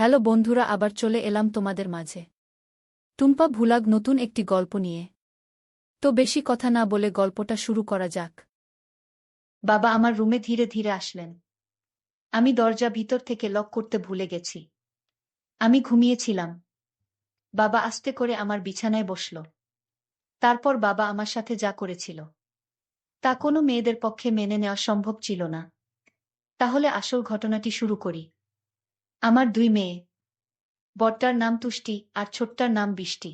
Hello বন্ধুরা, আবার চলে এলাম তোমাদের মাঝে টুম্পা ভুলাগ নতুন একটি গল্প নিয়ে। তো বেশি কথা না বলে গল্পটা শুরু করা যাক। বাবা আমার রুমে ধীরে ধীরে আসলেন। আমি দরজা ভিতর থেকে লক করতে ভুলে গেছি। আমি ঘুমিয়েছিলাম। বাবা আস্তে করে আমার বিছানায় বসল। তারপর বাবা আমার সাথে যা করেছিল তা কোনো মেয়েদের পক্ষে মেনে নেওয়া সম্ভব ছিল না। তাহলে আসল ঘটনাটি শুরু করি। আমার দুই মেয়ে, বড়টার নাম তুষ্টি আর ছোটটার নাম বৃষ্টি।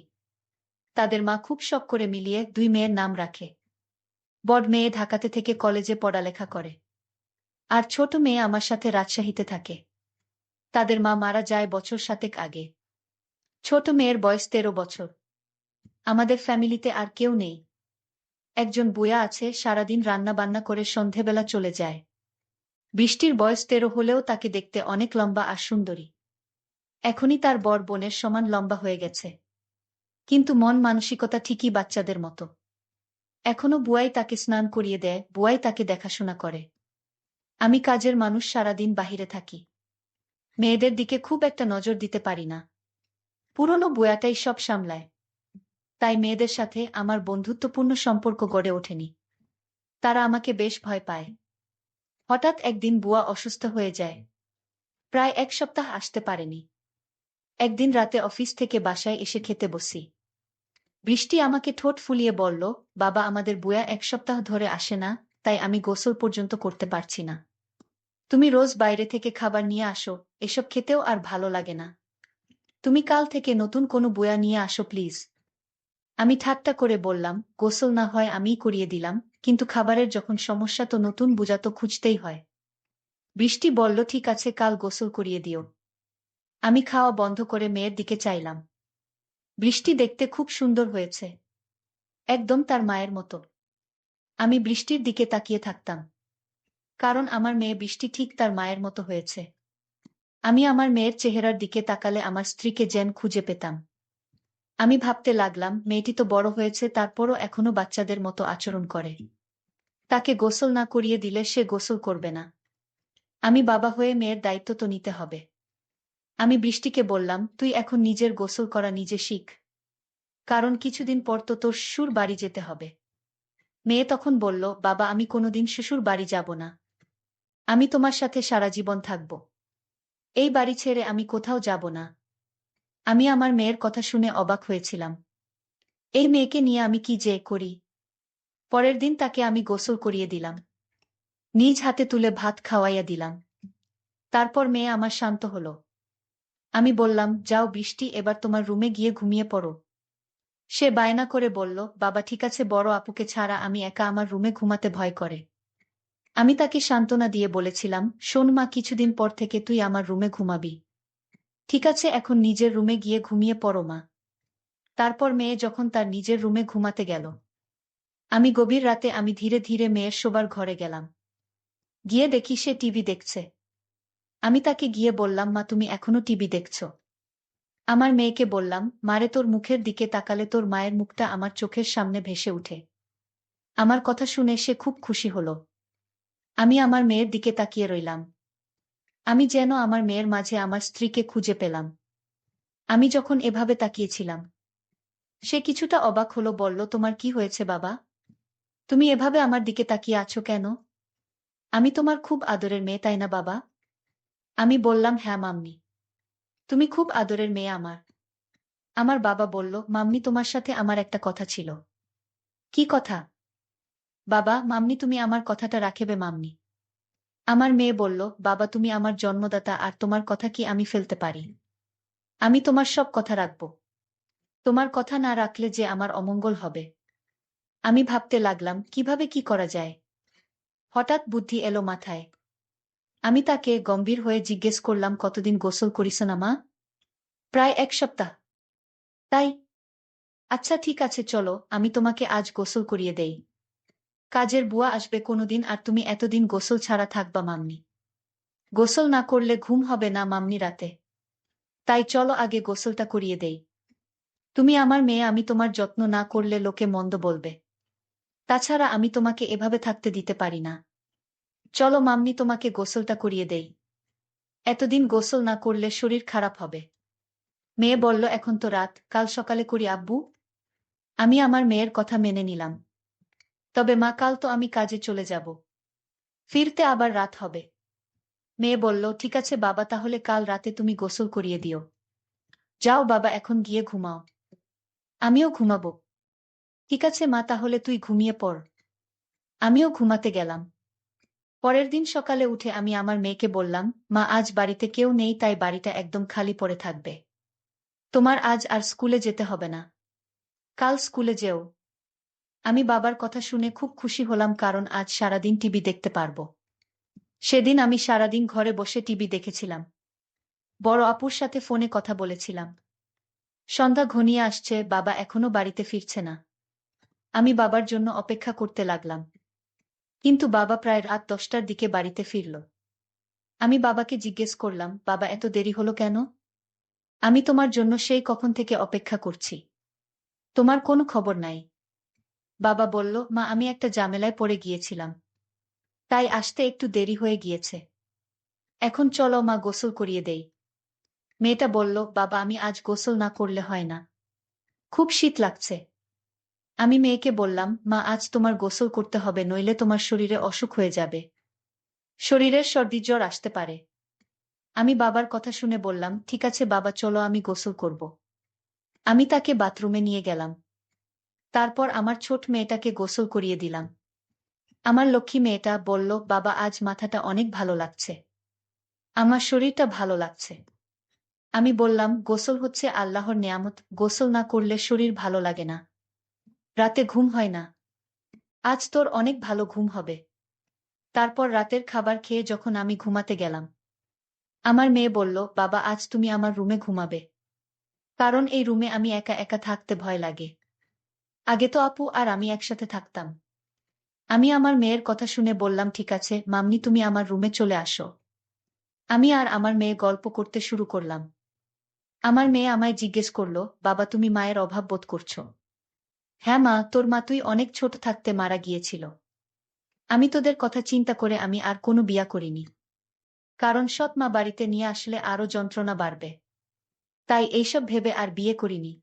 তাদের মা খুব শখ করে মিলিয়ে দুই মেয়ের নাম রাখে। বড় মেয়ে ঢাকাতে থেকে কলেজে পড়ালেখা করে, আর ছোট মেয়ে আমার সাথে রাজশাহীতে থাকে। তাদের মা মারা যায় বছর 7 আগে। ছোট মেয়ের বয়স 13 বছর। আমাদের ফ্যামিলিতে আর কেউ নেই। একজন বুয়া আছে, সারাদিন রান্না বান্না করে সন্ধেবেলা চলে যায়। বৃষ্টির বয়স 13 হলেও তাকে দেখতে অনেক লম্বা আর সুন্দরী। এখনই তার বড় বোনের সমান লম্বা হয়ে গেছে, কিন্তু মন মানসিকতা ঠিকই বাচ্চাদের মতো। এখনো বুয়াই তাকে স্নান করিয়ে দেয়, বুয়াই তাকে দেখাশোনা করে। আমি কাজের মানুষ, সারাদিন বাহিরে থাকি। মেয়েদের দিকে খুব একটা নজর দিতে পারি না। পুরনো বুয়াটাই সব সামলায়। তাই মেয়েদের সাথে আমার বন্ধুত্বপূর্ণ সম্পর্ক গড়ে ওঠেনি। তারা আমাকে বেশ ভয় পায়। হঠাৎ একদিন বুয়া অসুস্থ হয়ে যায়। প্রায় 1 সপ্তাহ আসতে পারেনি। একদিন রাতে অফিস থেকে বাসায় এসে খেতে বসি। বৃষ্টি আমাকে ঠোঁট ফুলিয়ে বলল, বাবা আমাদের বুয়া 1 সপ্তাহ ধরে আসে না, তাই আমি গোসল পর্যন্ত করতে পারছি না। তুমি রোজ বাইরে থেকে খাবার নিয়ে আসো, এসব খেতেও আর ভালো লাগে না। তুমি কাল থেকে নতুন কোনো বুয়া নিয়ে আসো প্লিজ। আমি ঠাট্টা করে বললাম, গোসল না হয় আমিই করিয়ে দিলাম, কিন্তু খাবারের যখন সমস্যা তো নতুন বুয়া তো খুঁজতেই হয়। বৃষ্টি বলল, ঠিক আছে, কাল গোসল করিয়ে দিও। আমি খাওয়া বন্ধ করে মেয়ের দিকে চাইলাম। বৃষ্টি দেখতে খুব সুন্দর হয়েছে, একদম তার মায়ের মতো। আমি বৃষ্টির দিকে তাকিয়ে থাকতাম, কারণ আমার মেয়ে বৃষ্টি ঠিক তার মায়ের মতো হয়েছে। আমি আমার মেয়ের চেহারার দিকে তাকালে আমার স্ত্রীকে যেন খুঁজে পেতাম। আমি ভাবতে লাগলাম, মেয়েটি তো বড় হয়েছে, তারপরও এখনো বাচ্চাদের মতো আচরণ করে। তাকে গোসল না করিয়ে দিলে সে গোসল করবে না। আমি বাবা হয়ে মেয়ের দায়িত্ব তো নিতে হবে। আমি বৃষ্টিকে বললাম, তুই এখন নিজের গোসল করা নিজে শিখ, কারণ কিছুদিন পর তো তোর শ্বশুর বাড়ি যেতে হবে। মেয়ে তখন বলল, বাবা আমি কোনোদিন শ্বশুর বাড়ি যাব না। আমি তোমার সাথে সারা জীবন থাকব। এই বাড়ি ছেড়ে আমি কোথাও যাব না। আমি আমার মেয়ের কথা শুনে অবাক হয়েছিলাম। এই মেয়েকে নিয়ে আমি কি যে করি। পরের দিন তাকে আমি গোসল করিয়ে দিলাম। নিজ হাতে তুলে ভাত খাওয়াইয়া দিলাম। তারপর মেয়ে আমার শান্ত হলো। আমি বললাম, যাও বৃষ্টি, এবার তোমার রুমে গিয়ে ঘুমিয়ে পড়ো। সে বায়না করে বলল, বাবা ঠিক আছে, বড় আপুকে ছাড়া আমি একা আমার রুমে ঘুমাতে ভয় করে। আমি তাকে সান্ত্বনা দিয়ে বলেছিলাম, শোন মা, কিছুদিন পর থেকে তুই আমার রুমে ঘুমাবি। ঠিক আছে, এখন নিজের রুমে গিয়ে ঘুমিয়ে পড়ো মা। তারপর মেয়ে যখন তার নিজের রুমে ঘুমাতে গেল, আমি গভীর রাতে আমি ধীরে ধীরে মেয়ের শোবার ঘরে গেলাম। গিয়ে দেখি সে টিভি দেখছে। আমি তাকে গিয়ে বললাম, মা তুমি এখনো টিভি দেখছ? আমার মেয়েকে বললাম, মারে, তোর মুখের দিকে তাকালে তোর মায়ের মুখটা আমার চোখের সামনে ভেসে উঠে। আমার কথা শুনে সে খুব খুশি হলো। আমি আমার মেয়ের দিকে তাকিয়ে রইলাম। আমি যেন আমার মেয়ের মাঝে আমার স্ত্রীকে খুঁজে পেলাম। আমি যখন এভাবে তাকিয়েছিলাম, সে কিছুটা অবাক হলো, বলল, তোমার কি হয়েছে বাবা? তুমি এভাবে আমার দিকে তাকিয়ে আছো কেন? আমি তোমার খুব আদরের মেয়ে, তাই না বাবা? আমি বললাম, হ্যাঁ মাম্মি, তুমি খুব আদরের মেয়ে আমার। আমার বাবা বলল, মাম্মি তোমার সাথে আমার একটা কথা ছিল। কি কথা? বাবা, মাম্মি তুমি আমার কথাটা রাখবে মাম্মি। আমার মেয়ে বলল, বাবা তুমি আমার জন্মদাতা, আর তোমার কথা কি আমি ফেলতে পারি? আমি তোমার সব কথা রাখব। তোমার কথা না রাখলে যে আমার অমঙ্গল হবে। আমি ভাবতে লাগলাম, কিভাবে কি করা যায়। হঠাৎ বুদ্ধি এলো মাথায়। আমি তাকে গম্ভীর হয়ে জিজ্ঞেস করলাম, কতদিন গোসল করিস না মা? প্রায় 1 সপ্তাহ। তাই? আচ্ছা ঠিক আছে, চলো আমি তোমাকে আজ গোসল করিয়ে দেই। কাজের বুয়া আসবে কোনোদিন, আর তুমি এতদিন গোসল ছাড়া থাকবা মাম্মি। গোসল না করলে ঘুম হবে না মাম্মি রাতে। তাই চলো আগে গোসলটা করিয়ে দেই। তুমি আমার মেয়ে, আমি তোমার যত্ন না করলে লোকে মন্দ বলবে। তাছাড়া আমি তোমাকে এভাবে থাকতে দিতে পারি না। চলো মাম্মি তোমাকে গোসলটা করিয়ে দেই। এতদিন গোসল না করলে শরীর খারাপ হবে। মেয়ে বলল, এখন তো রাত, কাল সকালে করি আব্বু। আমি আমার মেয়ের কথা মেনে নিলাম। তবে মা, কাল তো আমি কাজে চলে যাব। ফিরতে আবার রাত হবে। মেয়ে বলল, ঠিক আছে বাবা, তাহলে কাল রাতে তুমি গোসল করিয়ে দিও। যাও বাবা, এখন গিয়ে ঘুমাও। আমিও ঘুমাবো। ঠিক আছে মা, তাহলে তুই ঘুমিয়ে পড়। আমিও ঘুমাতে গেলাম। পরের দিন সকালে উঠে আমি আমার মেয়েকে বললাম, মা, আজ বাড়িতে কেউ নেই, তাই বাড়িটা একদম খালি পড়ে থাকবে। তোমার আজ আর স্কুলে যেতে হবে না। কাল স্কুলে যেও। আমি বাবার কথা শুনে খুব খুশি হলাম, কারণ আজ সারাদিন টিভি দেখতে পারবো। সেদিন আমি সারাদিন ঘরে বসে টিভি দেখেছিলাম। বড় আপুর সাথে ফোনে কথা বলেছিলাম। সন্ধ্যা ঘনিয়ে আসছে, বাবা এখনো বাড়িতে ফিরছে না। আমি বাবার জন্য অপেক্ষা করতে লাগলাম। কিন্তু বাবা প্রায় রাত 10টার দিকে বাড়িতে ফিরল। আমি বাবাকে জিজ্ঞেস করলাম, বাবা এত দেরি হলো কেন? আমি তোমার জন্য সেই কখন থেকে অপেক্ষা করছি। তোমার কোনো খবর নাই। বাবা বলল, মা, আমি একটা ঝামেলায় পড়ে গিয়েছিলাম, তাই আসতে একটু দেরি হয়ে গিয়েছে। এখন চলো মা, গোসল করিয়ে দেই। মেয়েটা বলল, বাবা, আমি আজ গোসল না করলে হয় না। খুব শীত লাগছে। আমি মেয়েকে বললাম, মা, আজ তোমার গোসল করতে হবে, নইলে তোমার শরীরে অসুখ হয়ে যাবে। শরীরের সর্দি জ্বর আসতে পারে। আমি বাবার কথা শুনে বললাম, ঠিক আছে বাবা, চলো আমি গোসল করব। আমি তাকে বাথরুমে নিয়ে গেলাম। তারপর আমার ছোট মেয়েটাকে গোসল করিয়ে দিলাম। আমার লক্ষ্মী মেয়েটা বলল, বাবা, আজ মাথাটা অনেক ভালো লাগছে। আমার শরীরটা ভালো লাগছে। আমি বললাম, গোসল হচ্ছে আল্লাহর নেয়ামত, গোসল না করলে শরীর ভালো লাগে না। রাতে ঘুম হয় না। আজ তোর অনেক ভালো ঘুম হবে। তারপর রাতের খাবার খেয়ে যখন আমি ঘুমাতে গেলাম, আমার মেয়ে বলল, বাবা, আজ তুমি আমার রুমে ঘুমাবে। কারণ এই রুমে আমি একা একা থাকতে ভয় লাগে। আগে তো আপু আর আমি একসাথে থাকতাম। আমি আমার মেয়ের কথা শুনে বললাম, ঠিক আছে মাম্মি, তুমি আমার রুমে চলে আসো। আমি আর আমার মেয়ে গল্প করতে শুরু করলাম। আমার মেয়ে আমায় জিজ্ঞেস করল, বাবা, তুমি মায়ের অভাব বোধ করছো? হ্যাঁ মা, তোর মা তুই অনেক ছোট থাকতে মারা গিয়েছিল। আমি তোদের কথা চিন্তা করে আমি আর কোনো বিয়া করিনি। কারণ সৎ মা বাড়িতে নিয়ে আসলে আরো যন্ত্রণা বাড়বে। তাই এইসব ভেবে আর বিয়ে করিনি।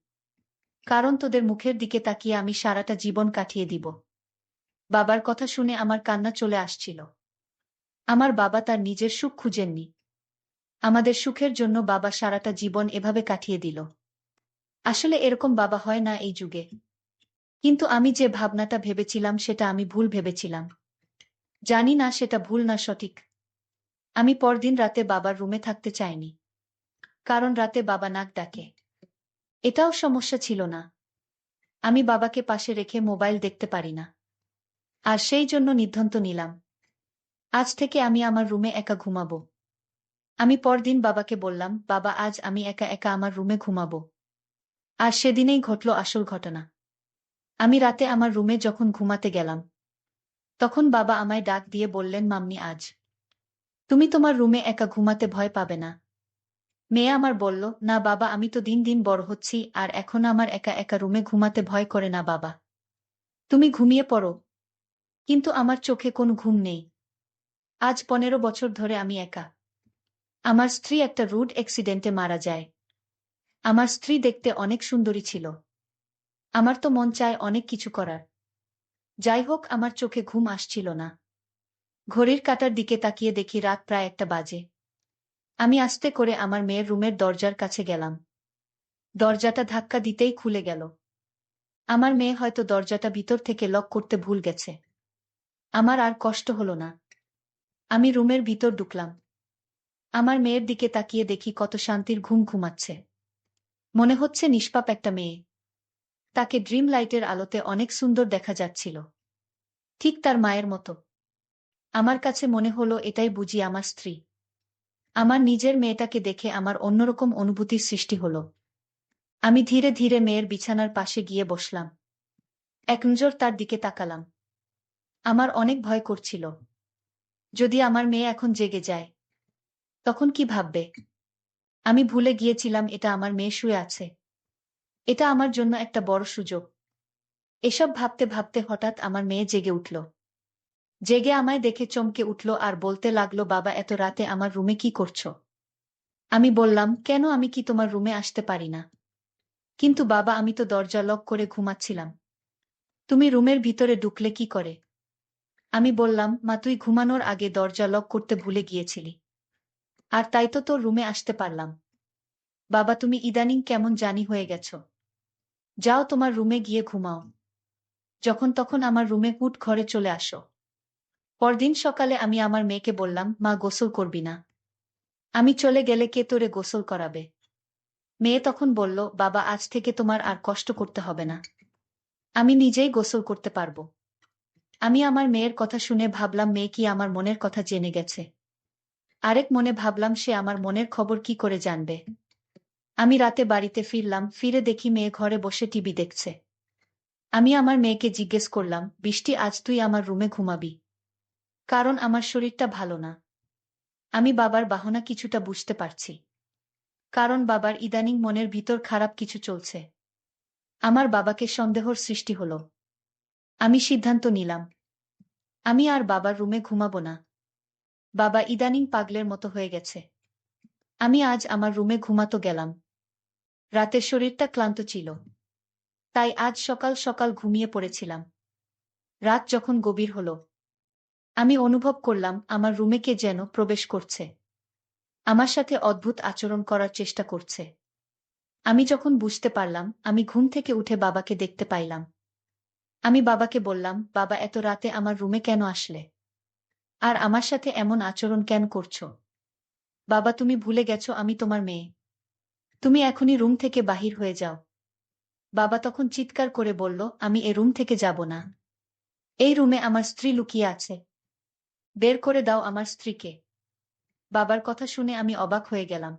কারণ তোদের মুখের দিকে তাকিয়ে আমি সারাটা জীবন কাটিয়ে দিব। বাবার কথা শুনে আমার কান্না চলে আসছিল। আমার বাবা তার নিজের সুখ খুঁজেননি। আমাদের সুখের জন্য বাবা সারাটা জীবন এভাবে কাটিয়ে দিল। আসলে এরকম বাবা হয় না এই যুগে। কিন্তু আমি যে ভাবনাটা ভেবেছিলাম সেটা আমি ভুল ভেবেছিলাম। জানি না সেটা ভুল না সঠিক। আমি পরদিন রাতে বাবার রুমে থাকতে চাইনি। কারণ রাতে বাবা নাক ডাকে। এটাও সমস্যা ছিল না। আমি বাবাকে পাশে রেখে মোবাইল দেখতে পারি না। আর সেই জন্য সিদ্ধান্ত নিলাম, আজ থেকে আমি আমার রুমে একা ঘুমাবো। আমি পরদিন বাবাকে বললাম, বাবা, আজ আমি একা একা আমার রুমে ঘুমাবো। আর সেদিনেই ঘটল আসল ঘটনা। আমি রাতে আমার রুমে যখন ঘুমাতে গেলাম, তখন বাবা আমায় ডাক দিয়ে বললেন, মাম্মি, আজ তুমি তোমার রুমে একা ঘুমাতে ভয় পাবে না? মেয়ে আমার বলল, না বাবা, আমি তো দিন দিন বড় হচ্ছি, আর এখন আমার একা একা রুমে ঘুমাতে ভয় করে না বাবা। তুমি ঘুমিয়ে পড়ো। কিন্তু আমার চোখে কোনো ঘুম নেই। আজ 15 বছর ধরে আমি একা। আমার স্ত্রী একটা রোড অ্যাক্সিডেন্টে মারা যায়। আমার স্ত্রী দেখতে অনেক সুন্দরী ছিল। আমার তো মন চায় অনেক কিছু করার। যাই হোক, আমার চোখে ঘুম আসছিল না। ঘড়ির কাঁটার দিকে তাকিয়ে দেখি রাত প্রায় 1টা বাজে। আমি আস্তে করে আমার মেয়ের রুমের দরজার কাছে গেলাম। দরজাটা ধাক্কা দিতেই খুলে গেল। আমার মেয়ে হয়তো দরজাটা ভিতর থেকে লক করতে ভুল গেছে। আমার আর কষ্ট হলো না। আমি রুমের ভিতর ঢুকলাম। আমার মেয়ের দিকে তাকিয়ে দেখি কত শান্তির ঘুম ঘুমাচ্ছে। মনে হচ্ছে নিষ্পাপ একটা মেয়ে। তাকে ড্রিম লাইটের আলোতে অনেক সুন্দর দেখা যাচ্ছিল। ঠিক তার মায়ের মতো। আমার কাছে মনে হলো এটাই বুঝি আমার স্ত্রী। আমার নিজের মেয়েটাকে দেখে আমার অন্যরকম অনুভূতির সৃষ্টি হলো। আমি ধীরে ধীরে মেয়ের বিছানার পাশে গিয়ে বসলাম। এক নজর তার দিকে তাকালাম। আমার অনেক ভয় করছিল। যদি আমার মেয়ে এখন জেগে যায়, তখন কি ভাববে? আমি ভুলে গিয়েছিলাম এটা আমার মেয়ে শুয়ে আছে। এটা আমার জন্য একটা বড় সুযোগ। এসব ভাবতে ভাবতে হঠাৎ আমার মেয়ে জেগে উঠল। জেগে আমায় দেখে চমকে উঠল আর বলতে লাগলো, বাবা, এত রাতে আমার রুমে কি করছো? আমি বললাম, কেন, আমি কি তোমার রুমে আসতে পারি না? কিন্তু বাবা, আমি তো দরজা লক করে ঘুমাচ্ছিলাম। তুমি রুমের ভিতরে ঢুকলে কি করে? আমি বললাম, মা, তুই ঘুমানোর আগে দরজা লক করতে ভুলে গিয়েছিলি। আর তাই তো তোর রুমে আসতে পারলাম। বাবা, তুমি ইদানিং কেমন জানি হয়ে গেছো। যাও তোমার রুমে গিয়ে ঘুমাও। যখন তখন আমার রুমে হুট ঘরে চলে আসো। পরদিন সকালে আমি আমার মেয়েকে বললাম, মা, গোসল করবি না? আমি চলে গেলে কে তোরে গোসল করাবে? মেয়ে তখন বলল, বাবা, আজ থেকে তোমার আর কষ্ট করতে হবে না। আমি নিজেই গোসল করতে পারবো। আমি আমার মেয়ের কথা শুনে ভাবলাম, মেয়ে কি আমার মনের কথা জেনে গেছে? আরেক মনে ভাবলাম, সে আমার মনের খবর কি করে জানবে? আমি রাতে বাড়িতে ফিরলাম, ফিরে দেখি মেয়ে ঘরে বসে টিভি দেখছে। আমি আমার মেয়েকে জিজ্ঞেস করলাম, বৃষ্টি, আজ তুই আমার রুমে ঘুমাবি? কারণ আমার শরীরটা ভালো না। আমি বাবার বাহানা কিছুটা বুঝতে পারছি। কারণ বাবার ইদানিং মনের ভিতর খারাপ কিছু চলছে। আমার বাবাকে সন্দেহর সৃষ্টি হলো। আমি সিদ্ধান্ত নিলাম, আমি আর বাবার রুমে ঘুমাবো না। বাবা ইদানিং পাগলের মতো হয়ে গেছে। আমি আজ আমার রুমে ঘুমাতে গেলাম। রাতের শরীরটা ক্লান্ত ছিল। তাই আজ সকাল সকাল ঘুমিয়ে পড়েছিলাম। রাত যখন গভীর হলো, আমি অনুভব করলাম আমার রুমে কে যেন প্রবেশ করছে। আমার সাথে অদ্ভুত আচরণ করার চেষ্টা করছে। আমি যখন বুঝতে পারলাম, আমি ঘুম থেকে উঠে বাবাকে দেখতে পাইলাম। আমি বাবাকে বললাম, বাবা, এত রাতে আমার রুমে কেন আসলে? আর আমার সাথে এমন আচরণ কেন করছো? বাবা, তুমি ভুলে গেছো আমি তোমার মেয়ে। তুমি এখনই রুম থেকে বাহির হয়ে যাও। বাবা তখন চিৎকার করে বলল, আমি এ রুম থেকে যাব না। এই রুমে আমার স্ত্রী লুকিয়ে আছে। বের করে দাও আমার স্ত্রীকে। বাবার কথা শুনে আমি অবাক হয়ে গেলাম।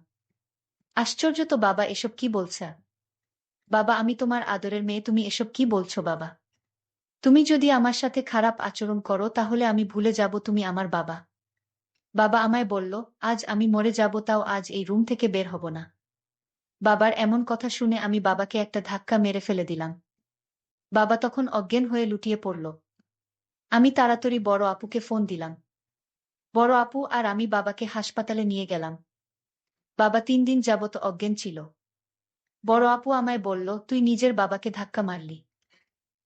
আশ্চর্য তো, বাবা, এসব কি বলছা? বাবা, আমি তোমার আদরের মেয়ে, তুমি এসব কি বলছো বাবা? তুমি যদি আমার সাথে খারাপ আচরণ করো তাহলে আমি ভুলে যাব তুমি আমার বাবা। বাবা আমায় বলল, আজ আমি মরে যাব তাও আজ এই রুম থেকে বের হব না। বাবার এমন কথা শুনে আমি বাবাকে একটা ধাক্কা মেরে ফেলে দিলাম। বাবা তখন অজ্ঞান হয়ে লুটিয়ে পড়ল। আমি তাড়াতাড়ি বড় আপুকে ফোন দিলাম। বড় আপু আর আমি বাবাকে হাসপাতালে নিয়ে গেলাম। বাবা 3 দিন যাবত অজ্ঞান ছিল। বড় আপু আমায় বলল, তুই নিজের বাবাকে ধাক্কা মারলি।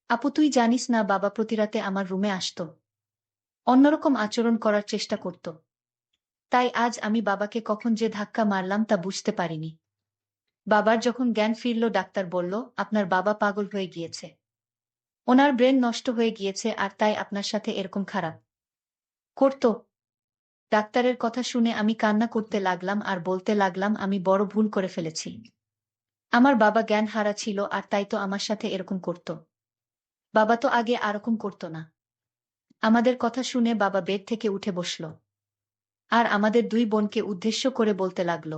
আপু, তুই জানিস না, বাবা প্রতিরাতে আমার রুমে আসতো। অন্যরকম আচরণ করার চেষ্টা করত। তাই আজ আমি বাবাকে কখন যে ধাক্কা মারলাম তা বুঝতে পারিনি। বাবার যখন জ্ঞান ফিরল, ডাক্তার বলল, আপনার বাবা পাগল হয়ে গিয়েছে। ওনার ব্রেন নষ্ট হয়ে গিয়েছে আর তাই আপনার সাথে এরকম খারাপ করত। ডাক্তারের কথা শুনে আমি কান্না করতে লাগলাম আর বলতে লাগলাম, আমি বড় ভুল করে ফেলেছি। আমার বাবা জ্ঞান হারা ছিল আর তাই তো আমার সাথে এরকম করত। বাবা তো আগে আরকম করত না। আমাদের কথা শুনে বাবা বেড থেকে উঠে বসল। আর আমাদের 2 বোনকে উদ্দেশ্য করে বলতে লাগল,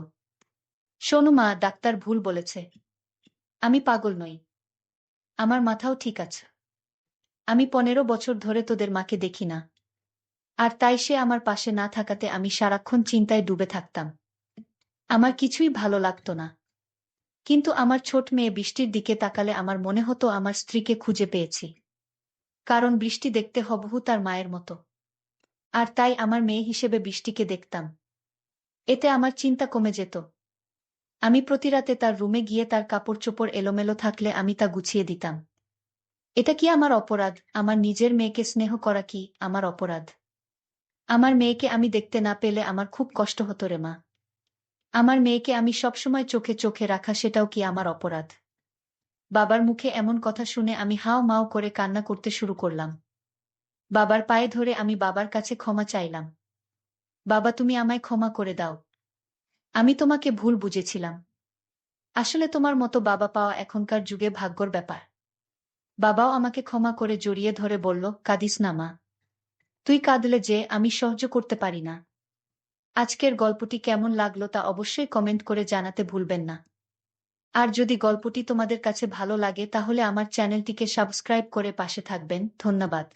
শোনো মা, ডাক্তার ভুল বলেছে। আমি পাগল নই। আমার মাথাও ঠিক আছে। আমি 15 বছর ধরে তোদের মাকে দেখি না। আর তাই সে আমার পাশে না থাকাতে আমি সারাক্ষণ চিন্তায় ডুবে থাকতাম। আমার কিছুই ভালো লাগতো না। কিন্তু আমার ছোট মেয়ে বৃষ্টির দিকে তাকালে আমার মনে হতো আমার স্ত্রীকে খুঁজে পেয়েছি। কারণ বৃষ্টি দেখতে হুবহু তার মায়ের মতো। আর তাই আমার মেয়ে হিসেবে বৃষ্টিকে দেখতাম। এতে আমার চিন্তা কমে যেত। আমি প্রতি রাতে তার রুমে গিয়ে তার কাপড় চোপড় এলোমেলো থাকলে আমি তা গুছিয়ে দিতাম। এটা কি আমার অপরাধ? আমার নিজের মেয়েকে স্নেহ করা কি আমার অপরাধ? আমার মেয়েকে আমি দেখতে না পেলে আমার খুব কষ্ট হতো রে মা। আমার মেয়েকে আমি সবসময় চোখে চোখে রাখা, সেটাও কি আমার অপরাধ? বাবার মুখে এমন কথা শুনে আমি হাও মাও করে কান্না করতে শুরু করলাম। বাবার পায়ে ধরে আমি বাবার কাছে ক্ষমা চাইলাম। বাবা, তুমি আমায় ক্ষমা করে দাও। আমি তোমাকে ভুল বুঝেছিলাম। আসলে তোমার মতো বাবা পাওয়া এখনকার যুগে ভাগ্যর ব্যাপার। বাবাও আমাকে ক্ষমা করে জড়িয়ে ধরে বলল, কাঁদিস না মা। তুই কাঁদলে যে আমি সহ্য করতে পারি না। আজকের গল্পটি কেমন লাগলো তা অবশ্যই কমেন্ট করে জানাতে ভুলবেন না। আর যদি গল্পটি তোমাদের কাছে ভালো লাগে তাহলে আমার চ্যানেলটিকে সাবস্ক্রাইব করে পাশে থাকবেন। ধন্যবাদ।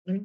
হুম।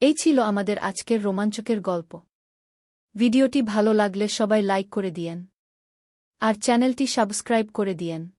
এই ছিল আমাদের আজকের রোমাঞ্চকের গল্প। ভিডিওটি ভালো লাগলে সবাই লাইক করে দিয়েন আর চ্যানেলটি সাবস্ক্রাইব করে দিয়েন।